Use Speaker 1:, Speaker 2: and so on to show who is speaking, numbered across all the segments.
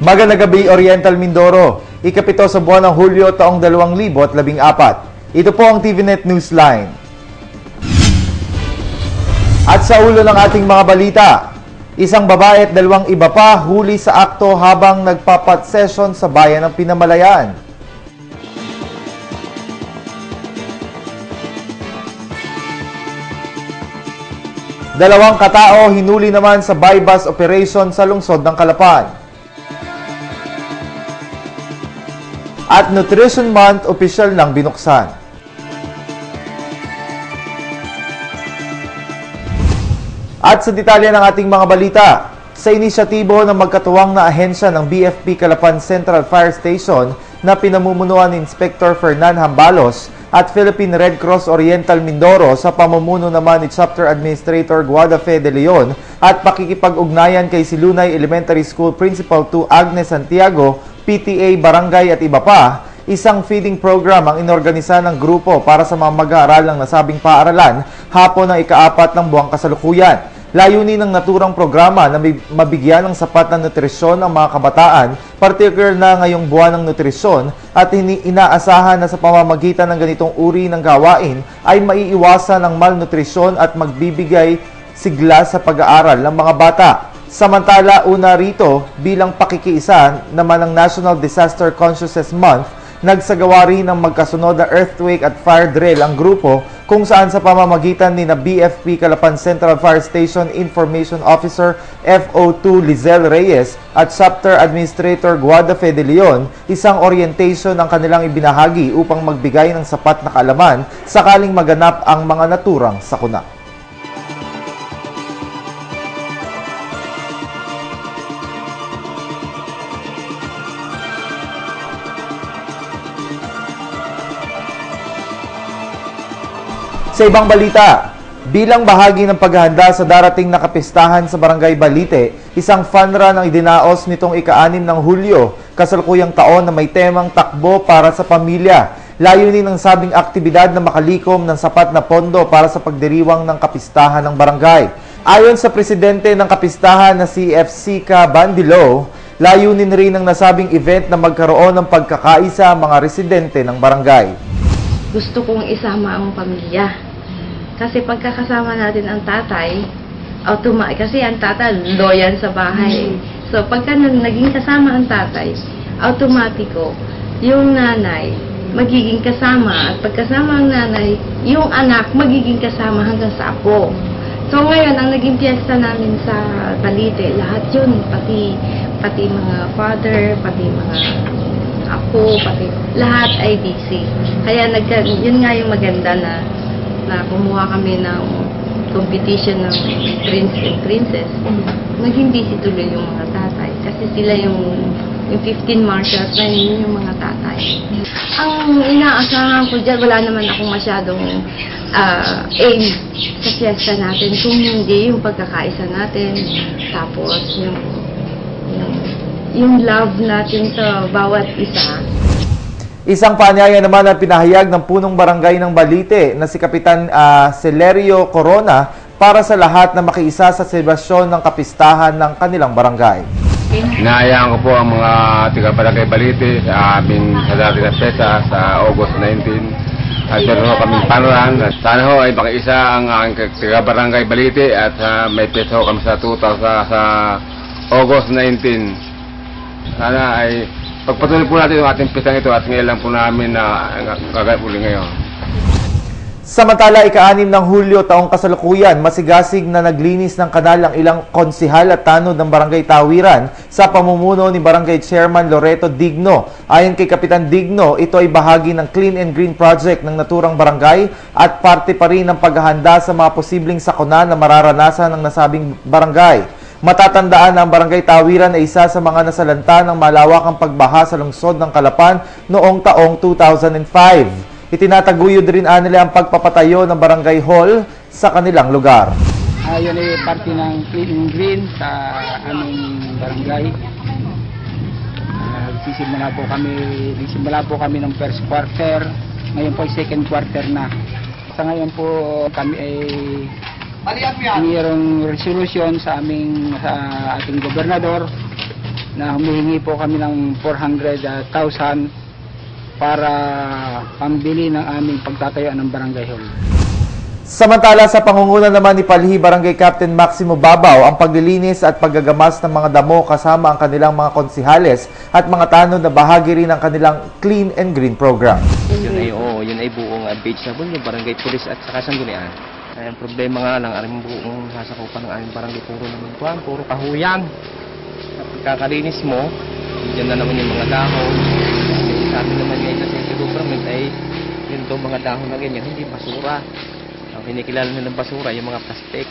Speaker 1: Magandang gabi, Oriental Mindoro. Ikapito sa buwan ng Hulyo taong 2014. Ito po ang TVNet Newsline. At sa ulo ng ating mga balita, isang babae at dalawang iba pa huli sa akto habang nagpapat-session sa bayan ng Pinamalayan. Dalawang katao hinuli naman sa bypass operation sa lungsod ng Calapan. At Nutrition Month opisyal nang binuksan. At sa detalye ng ating mga balita, sa inisyatibo ng magkatuwang na ahensya ng BFP Calapan Central Fire Station na pinamumunuan ni Inspector Fernan Hambalos at Philippine Red Cross Oriental Mindoro sa pamumuno naman ni Chapter Administrator Guadafe de Leon at pakikipag-ugnayan kay Silunay Elementary School Principal 2 Agnes Santiago, PTA, barangay at iba pa, isang feeding program ang inorganisa ng grupo para sa mga mag-aaral ng nasabing paaralan hapon ng ika-4 ng buwang kasalukuyan. Layunin ng naturang programa na mabigyan ng sapat na nutrisyon ang mga kabataan, particular na ngayong buwan ng nutrisyon, at inaasahan na sa pamamagitan ng ganitong uri ng gawain ay maiiwasan ang malnutrisyon at magbibigay sigla sa pag-aaral ng mga bata. Samantala, una rito, bilang pakikiisa naman ng National Disaster Consciousness Month, nagsagawa rin ng magkasunod na earthquake at fire drill ang grupo kung saan sa pamamagitan ni na BFP Calapan Central Fire Station Information Officer FO2 Lizelle Reyes at Chapter Administrator Guadafe de Leon, isang orientation ang kanilang ibinahagi upang magbigay ng sapat na kaalaman sakaling maganap ang mga naturang sakuna. Sa ibang balita, bilang bahagi ng paghahanda sa darating na kapistahan sa Barangay Balite, isang fun run ang idinaos nitong ika-6 ng Hulyo, kasalukuyang taon na may temang takbo para sa pamilya. Layunin ng sabing aktibidad na makalikom ng sapat na pondo para sa pagdiriwang ng kapistahan ng barangay. Ayon sa presidente ng kapistahan na si FCK Bandilo, layunin rin ng nasabing event na magkaroon ng pagkakaisa ang mga residente ng barangay.
Speaker 2: Gusto kong isama ang pamilya. Kasi pagkakasama natin ang tatay, kasi ang tatay loyal sa bahay. So pagka naging kasama ang tatay, automatiko, yung nanay magiging kasama. At pagkasama ang nanay, yung anak magiging kasama hanggang sa apo. So ngayon, ang naging piyesta namin sa Balite, lahat yun, pati mga father, pati mga ako, pati lahat ay busy. Kaya yun nga yung maganda na kumuha kami ng competition ng prince and princess. Naging busy tuloy yung mga tatay. Kasi sila yung 15 marshals na yun yung mga tatay. Ang inaasahan ko dyan, wala naman akong masyadong aim sa fiesta natin. Kung hindi, yung pagkakaisa natin. Tapos yung love natin sa bawat isa.
Speaker 1: Isang paanyaya naman ang pinahayag ng punong barangay ng Balite na si Kapitan Celerio Corona para sa lahat na makiisa sa selebrasyon ng kapistahan ng kanilang barangay.
Speaker 3: Inaayaan ko po ang mga tiga-barangay Balite sa aming dati na pesa sa August 19. At meron ho kaming panuran. Sana ho ay makiisa ang aking tiga-barangay Balite at may pesa ho kami sa August 19. Sana ay pagpatuloy po natin yung ating pisang ito at ngayon lang po namin na gagawin uli ngayon.
Speaker 1: Samantala, ika-6 ng Hulyo taong kasalukuyan, masigasig na naglinis ng kanal ang ilang konsihal at tanod ng Barangay Tawiran sa pamumuno ni Barangay Chairman Loreto Digno. Ayon kay Kapitan Digno, ito ay bahagi ng Clean and Green Project ng naturang barangay at parte pa rin ng paghahanda sa mga posibleng sakuna na mararanasan ng nasabing barangay. Matatandaan na ang Barangay Tawiran ay isa sa mga nasalanta ng malawakang pagbaha sa lungsod ng Calapan noong taong 2005. Itinataguyod rin nila ang pagpapatayo ng barangay hall sa kanilang lugar.
Speaker 4: Yan ay parte ng Clean and Green sa aming barangay. Nagsisimula po kami ng first quarter, ngayon po ay second quarter na. Sa ngayon po kami ay mayroong resolution sa ating gobernador na humihingi po kami ng 400,000 para pambili ng aming pagtatayuan ng barangay hall.
Speaker 1: Samantala sa pangunguna naman ni Palhi Barangay Captain Maximo Babaw ang paglilinis at paggagamas ng mga damo kasama ang kanilang mga konsihales at mga tanod na bahagi rin ng kanilang Clean and Green program.
Speaker 5: Yun ay buong vegetable, yung barangay pulis at saka sanggunian. Ang problema nga lang, aring buong sasakupan ng aming barangay puro naman buwan, puro kahuyan. At pagkakalinis mo, dyan na naman yung mga dahon. Kasi sabi naman ngayon sa city government ay yun daw mga dahon na ganyan, hindi basura. Ang kinikilala nilang basura, yung mga plastic.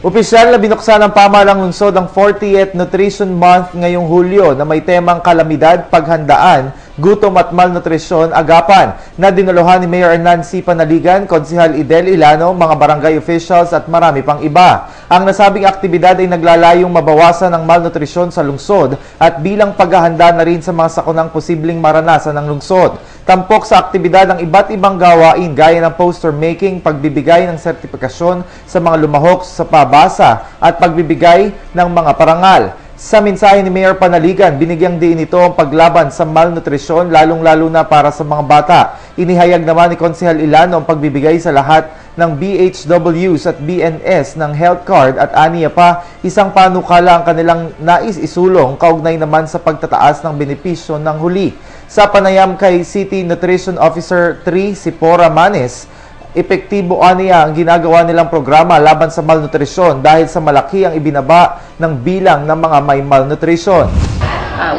Speaker 1: Opisyal na binuksan ng pamahalang lungsod ang 40th Nutrition Month ngayong Hulyo na may temang kalamidad, paghandaan, gutom at malnutrisyon agapan na dinalohan ni Mayor Nancy Panaligan, Konsehal Idel Ilano, mga barangay officials at marami pang iba. Ang nasabing aktibidad ay naglalayong mabawasan ang malnutrisyon sa lungsod at bilang paghahanda na rin sa mga sakunang posibleng maranasan ng lungsod. Tampok sa aktibidad ang iba't ibang gawain gaya ng poster making, pagbibigay ng sertifikasyon sa mga lumahok sa pabasa at pagbibigay ng mga parangal. Sa mensahe ni Mayor Panaligan, binigyang diin ito ang paglaban sa malnutrisyon lalong-lalo na para sa mga bata. Inihayag naman ni Konsehal Ilano ang pagbibigay sa lahat ng BHWs at BNS ng health card at aniya pa isang panukala ang kanilang nais isulong kaugnay naman sa pagtataas ng benepisyo ng huli. Sa panayam kay City Nutrition Officer 3 si Pora Manes, epektibo aniya ang ginagawa nilang programa laban sa malnutrisyon dahil sa malaki ang ibinaba ng bilang ng mga may malnutrisyon.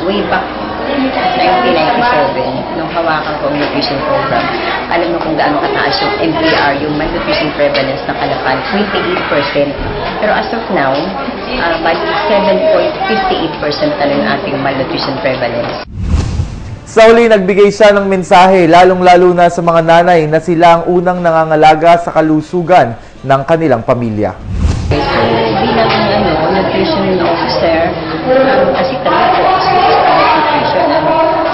Speaker 6: Way back 1997, nung hawakan ko ang nutrition program, alam mo kung gaano kataas yung MPR, yung malnutrition prevalence ng Calapan, 28%. Pero as of now, bali 7.58% na lang ating malnutrition prevalence.
Speaker 1: Sa huli, nagbigay siya ng mensahe lalong-lalo na sa mga nanay na sila ang unang nangangalaga sa kalusugan ng kanilang pamilya.
Speaker 6: So, bilang nutrition officer, kasi talaga po sa nutrition.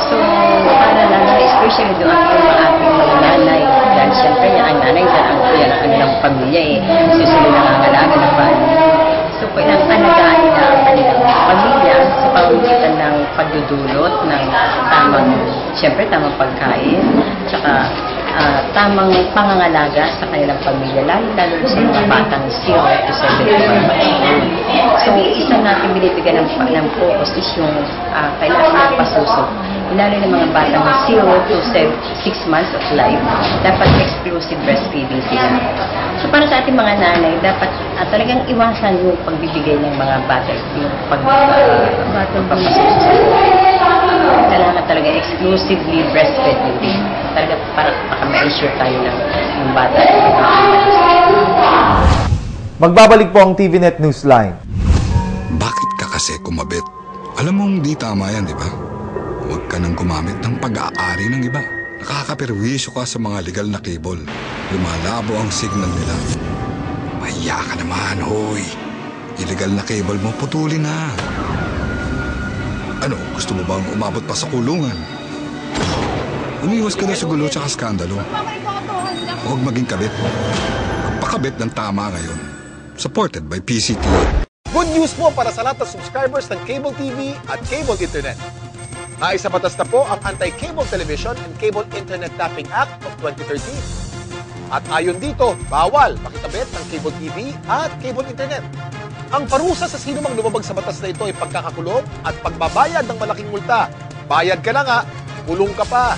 Speaker 6: So, para lalo, especially doon ang ating mga nanay, dahil siyempre ang nanay dyan ang kanilang pamilya so sila nangangalaga ng pamilya. So, kailangan alagaan nila ang kanilang pamilya sa pamamagitan ng pagdudulot ng tamang pagkain, tsaka tamang pangangalaga sa kanilang pamilya, lalo sa mga batang 0 to 7 months. So, isang natin binibigyan ng focus is yung kailangan ng pasusok. Lalo ng mga batang 0 to 6 months of life, dapat exclusive breastfeeding sila. So, para sa ating mga nanay, dapat talagang iwasan yung pagbibigay ng mga bata, yung pagpapasusok. Kailangan talaga exclusively breastfeeding. Talaga para ma-ensure tayo ng bata.
Speaker 1: Magbabalik po ang TVNet Newsline.
Speaker 7: Bakit ka kasi kumabit? Alam mong di tama yan, di ba? Huwag ka nang gumamit ng pag-aari ng iba. Nakakaperwisyo ka sa mga legal na cable. Lumalabo ang signal nila. Mahiya ka naman, hoy. Illegal na cable mo, putulin na. Ano, gusto mo bang umabot pa sa kulungan? Umiwas ka na sa gulo tsaka skandalo. Huwag maging kabit. Magpakabit ng tama ngayon. Supported by PCT.
Speaker 8: Good news po para sa lahat ng subscribers ng Cable TV at Cable Internet. Naisa batas na po ang Anti-Cable Television and Cable Internet Tapping Act of 2013. At ayon dito, bawal makikabit ng Cable TV at Cable Internet. Ang parusa sa sino mang lumabag sa batas na ito ay pagkakakulong at pagbabayad ng malaking multa. Bayad ka na nga, kulong ka pa.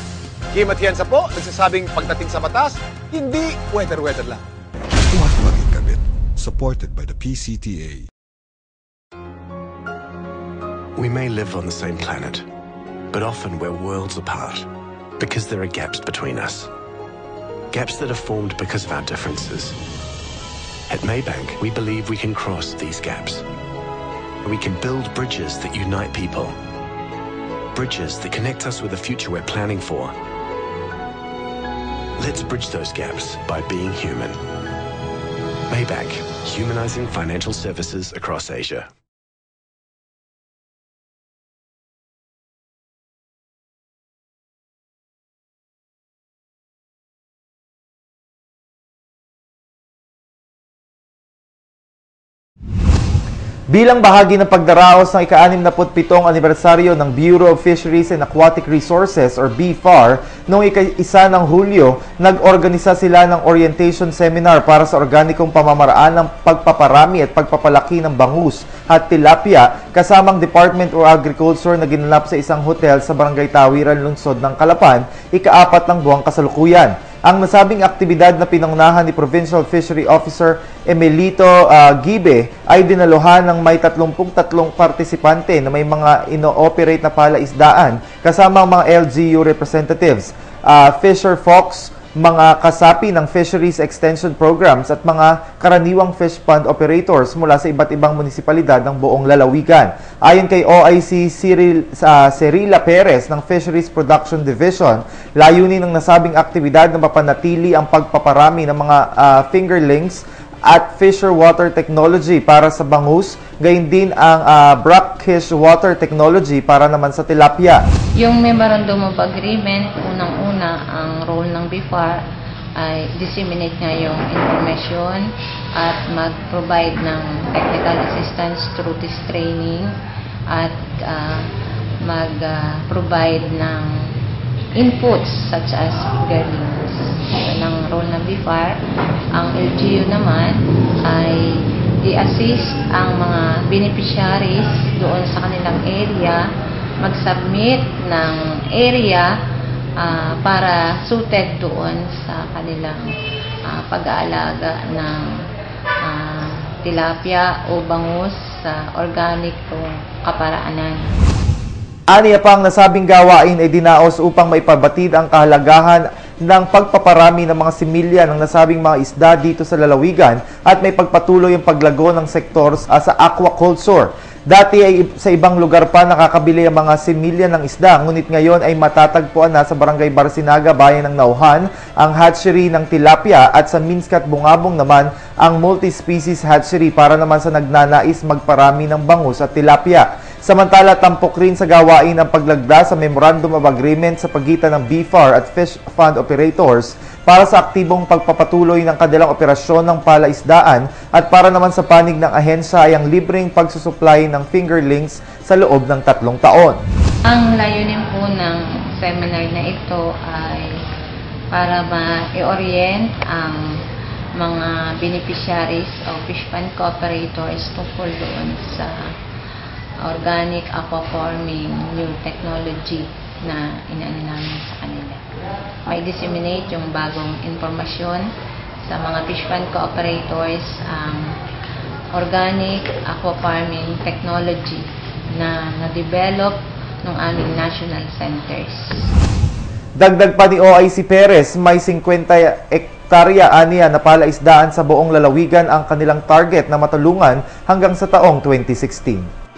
Speaker 8: Kim Atienza po, nagsasabing pagdating sa batas, hindi weather-weather lang.
Speaker 7: Huwag maging kabit. Supported by the PCTA.
Speaker 9: We may live on the same planet, but often we're worlds apart because there are gaps between us. Gaps that are formed because of our differences. At Maybank, we believe we can cross these gaps. We can build bridges that unite people. Bridges that connect us with the future we're planning for. Let's bridge those gaps by being human. Maybank, humanizing financial services across Asia.
Speaker 1: Bilang bahagi ng pagdaraos ng ika-67 anibersaryo ng Bureau of Fisheries and Aquatic Resources or BFAR, noong ika-1 ng Hulyo, nag-organisa sila ng orientation seminar para sa organikong pamamaraan ng pagpaparami at pagpapalaki ng bangus at tilapia kasamang Department of Agriculture na ginanap sa isang hotel sa Barangay Tawiran, Lungsod ng Calapan, ika-4 ng buwang kasalukuyan. Ang nasabing aktibidad na pinangunahan ni Provincial Fishery Officer Emilito Gibe ay dinaluhan ng may 33 partisipante na may mga ino-operate na palaisdaan kasama ang mga LGU representatives, Fisher Fox, mga kasapi ng Fisheries Extension Programs at mga karaniwang fish pond operators mula sa iba't ibang munisipalidad ng buong lalawigan. Ayon kay OIC Cerila Perez ng Fisheries Production Division, layunin ng nasabing aktibidad na mapanatili ang pagpaparami ng mga fingerlings at Fisher Water Technology para sa bangus, gayon din ang brackish water technology para naman sa tilapia.
Speaker 10: Yung Memorandum of Agreement, unang-una, ang role ng BFAR ay disseminate nga yung information at mag-provide ng technical assistance through this training at mag-provide ng inputs such as fingerlings. Yan ang role ng BFAR. Ang LGU naman ay i-assist ang mga beneficiaries doon sa kanilang area, mag-submit ng area para suited doon sa kanilang pag-aalaga ng tilapia o bangus sa organikong kaparaanan.
Speaker 1: Aniya pang nasabing gawain ay dinaos upang maipabatid ang kahalagahan ng pagpaparami ng mga similya ng nasabing mga isda dito sa lalawigan at may pagpatuloy ang paglago ng sektor sa aquaculture. Dati ay sa ibang lugar pa nakakabili ang mga similya ng isda, ngunit ngayon ay matatagpuan na sa Barangay Barcinaga, Bayan ng Nauhan, ang hatchery ng tilapia at sa Minskat Bungabong naman ang multi-species hatchery para naman sa nagnanais magparami ng bangus at tilapia. Samantala, tampok rin sa gawain ang paglagda sa Memorandum of Agreement sa pagitan ng BFAR at Fish Fund Operators para sa aktibong pagpapatuloy ng kanilang operasyon ng palaisdaan at para naman sa panig ng ahensya ay ang libreng pagsusupply ng fingerlings sa loob ng 3 taon.
Speaker 10: Ang layunin po ng seminar na ito ay para ma-orient ang mga beneficiaries o fish fund cooperators tungkol doon sa organic aquafarming new technology na inaano namin sa kanila. May disseminate yung bagong informasyon sa mga fish fund cooperators ang organic aquafarming technology na na-develop ng aming national centers.
Speaker 1: Dagdag pa ni OIC Perez, may 50 hektarya aniya na palaisdaan sa buong lalawigan ang kanilang target na matulungan hanggang sa taong 2016.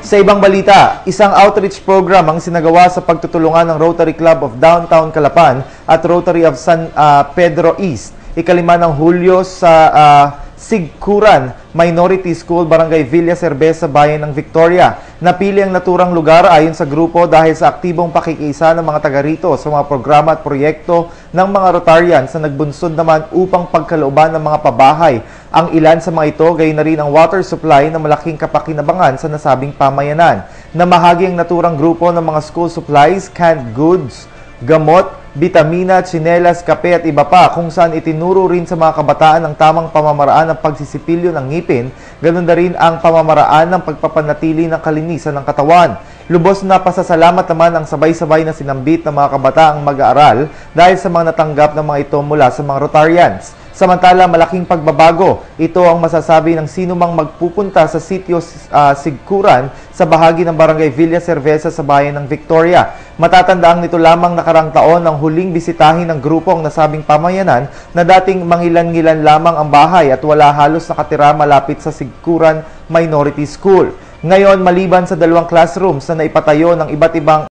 Speaker 1: Sa ibang balita, isang outreach program ang sinagawa sa pagtutulungan ng Rotary Club of Downtown Calapan at Rotary of San Pedro East. Ika-5 ng Hulyo sa Sigkuran Minority School, Barangay Villa Cerveza, Bayan ng Victoria. Napili ang naturang lugar ayon sa grupo dahil sa aktibong pakikiisa ng mga taga rito sa mga programa at proyekto ng mga Rotarians na nagbunsod naman upang pagkalooban ng mga pabahay. Ang ilan sa mga ito, gayon na rin ang water supply na malaking kapakinabangan sa nasabing pamayanan. Namahagi ang naturang grupo ng mga school supplies, canned goods, gamot, bitamina, tsinelas, kape at iba pa kung saan itinuro rin sa mga kabataan ang tamang pamamaraan ng pagsisipilyo ng ngipin, ganun na rin ang pamamaraan ng pagpapanatili ng kalinisan ng katawan. Lubos na pasasalamat naman ang sabay-sabay na sinambit ng mga kabataang mag-aaral dahil sa mga natanggap ng mga ito mula sa mga Rotarians. Samantala, malaking pagbabago. Ito ang masasabi ng sino mang magpupunta sa sitio Sigkuran sa bahagi ng Barangay Villa Cerveza sa Bayan ng Victoria. Matatandaang nito lamang nakarang taon ang huling bisitahin ng grupo ang nasabing pamayanan na dating mangilan-ngilan lamang ang bahay at wala halos nakatira malapit sa Sigkuran Minority School. Ngayon, maliban sa 2 classrooms na naipatayo ng iba't ibang